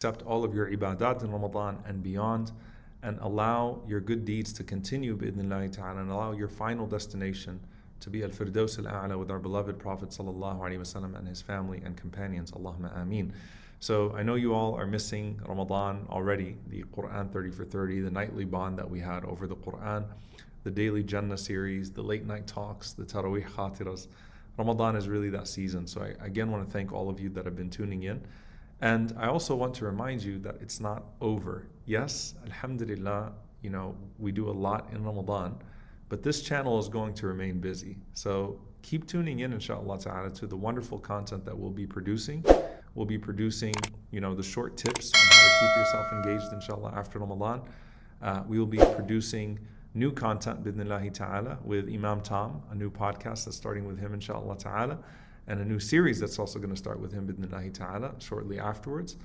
accept all of your ibadat in Ramadan and beyond, and allow your good deeds to continue bi'idhnillahi ta'ala, and allow your final destination to be al-Firdaus al-A'la with our beloved Prophet sallallahu alaihi wasallam and his family and companions. Allahumma ameen. So I know you all are missing Ramadan already, the Quran 30 for 30, the nightly bond that we had over the Quran, the daily Jannah series, the late night talks, the Taraweeh Khatiras. Ramadan is really that season. So I again want to thank all of you that have been tuning in. And I also want to remind you that it's not over. Yes, alhamdulillah, we do a lot in Ramadan, but this channel is going to remain busy. So keep tuning in, inshallah ta'ala, to the wonderful content that we'll be producing. We'll be producing, the short tips on how to keep yourself engaged, inshallah, after Ramadan. We will be producing new content, bidnillahi ta'ala, with Imam Tom, a new podcast that's starting with him, inshallah ta'ala, and a new series that's also going to start with him, bidnillahi ta'ala, shortly afterwards.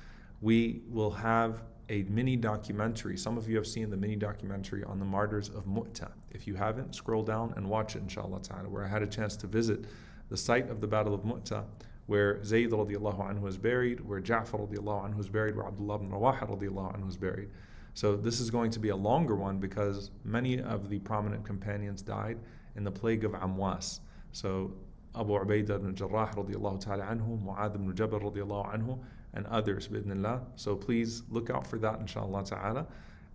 We will have a mini documentary. Some of you have seen the mini documentary on the martyrs of Mu'tah. If you haven't, scroll down and watch it, inshallah ta'ala, where I had a chance to visit the site of the Battle of Mu'tah, where Zayd radiallahu anhu is buried, where Ja'far radiallahu anhu is buried, where Abdullah ibn Rawaha radiallahu anhu is buried. So this is going to be a longer one because many of the prominent companions died in the plague of Amwas. So Abu Ubaidah ibn Jarrah radiallahu ta'ala anhu, Mu'adh ibn Jabal radiallahu anhu, and others, bi'idhnillah. So please look out for that, inshallah ta'ala.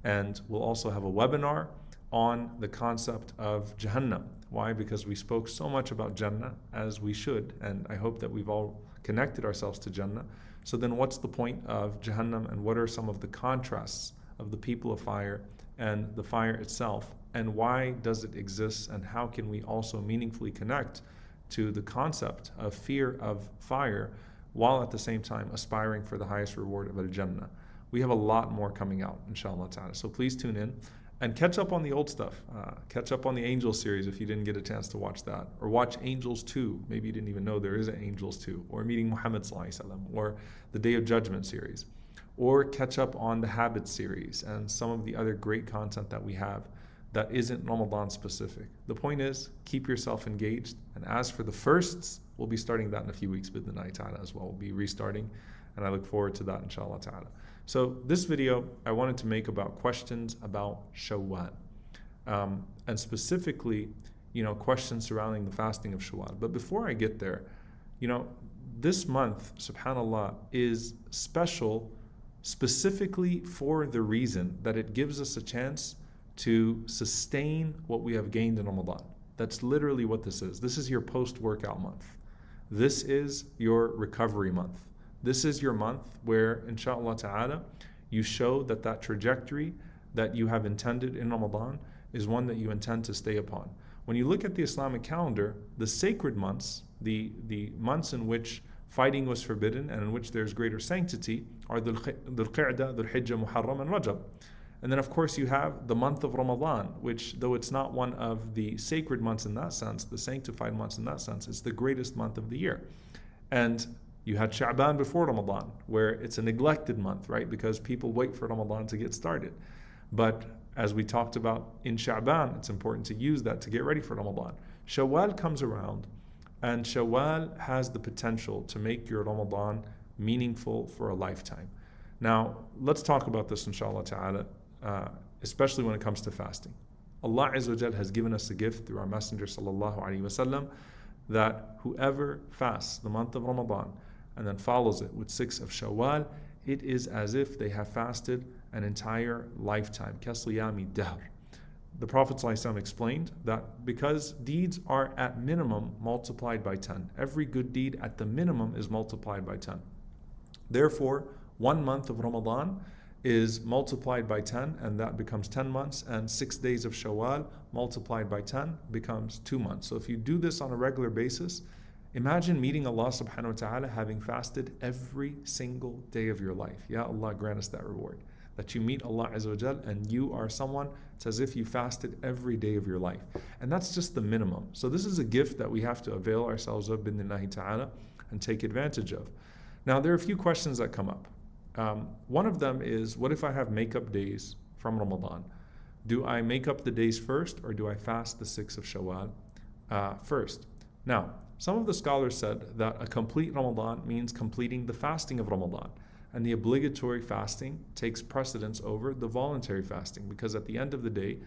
And we'll also have a webinar on the concept of Jahannam. Why? Because we spoke so much about Jannah, as we should, and I hope that we've all connected ourselves to Jannah. So then what's the point of Jahannam, and what are some of the contrasts of the people of fire and the fire itself, and why does it exist, and how can we also meaningfully connect to the concept of fear of fire while at the same time aspiring for the highest reward of Al-Jannah. We have a lot more coming out, inshallah ta'ala. So please tune in and catch up on the old stuff. Catch up on the Angels series if you didn't get a chance to watch that. Or watch Angels 2. Maybe you didn't even know there is an Angels 2. Or Meeting Muhammad sallallahu alaihi wasallam. Or the Day of Judgment series. Or catch up on the Habits series and some of the other great content that we have that isn't Ramadan specific. The point is, keep yourself engaged. And as for the firsts, we'll be starting that in a few weeks with the night ta'ala as well. We'll be restarting, and I look forward to that, inshallah ta'ala. So this video I wanted to make about questions about Shawwal, and specifically, questions surrounding the fasting of Shawwal. But before I get there, this month, subhanallah, is special specifically for the reason that it gives us a chance to sustain what we have gained in Ramadan. That's literally what this is. This is your post-workout month. This is your recovery month. This is your month where, inshallah ta'ala, you show that trajectory that you have intended in Ramadan is one that you intend to stay upon. When you look at the Islamic calendar, the sacred months, the months in which fighting was forbidden and in which there's greater sanctity, are Dhul Qa'dah, Dhul Hijjah, Muharram, and Rajab. And then of course you have the month of Ramadan, which though it's not one of the sacred months in that sense, the sanctified months in that sense, it's the greatest month of the year. And you had Sha'ban before Ramadan, where it's a neglected month, right? Because people wait for Ramadan to get started. But as we talked about in Sha'ban, it's important to use that to get ready for Ramadan. Shawwal comes around, and Shawwal has the potential to make your Ramadan meaningful for a lifetime. Now, let's talk about this, inshallah ta'ala, especially when it comes to fasting. Allah Azza wa Jal has given us a gift through our Messenger sallallahu alaihi wasallam that whoever fasts the month of Ramadan and then follows it with 6 of Shawwal, it is as if they have fasted an entire lifetime. Kasiyami dahr. The Prophet ﷺ explained that because deeds are at minimum multiplied by 10. Every good deed at the minimum is multiplied by 10. Therefore, 1 month of Ramadan is multiplied by 10, and that becomes 10 months, and 6 days of Shawwal multiplied by 10 becomes 2 months. So if you do this on a regular basis, imagine meeting Allah subhanahu wa ta'ala having fasted every single day of your life. Ya Allah, grant us that reward. That you meet Allah Azza wa Jal and you are someone, it's as if you fasted every day of your life. And that's just the minimum. So this is a gift that we have to avail ourselves of, bidnillahi ta'ala, and take advantage of. Now there are a few questions that come up. One of them is, what if I have makeup days from Ramadan? Do I make up the days first, or do I fast the 6 of Shawwal first? Now, some of the scholars said that a complete Ramadan means completing the fasting of Ramadan. And the obligatory fasting takes precedence over the voluntary fasting, because at the end of the day,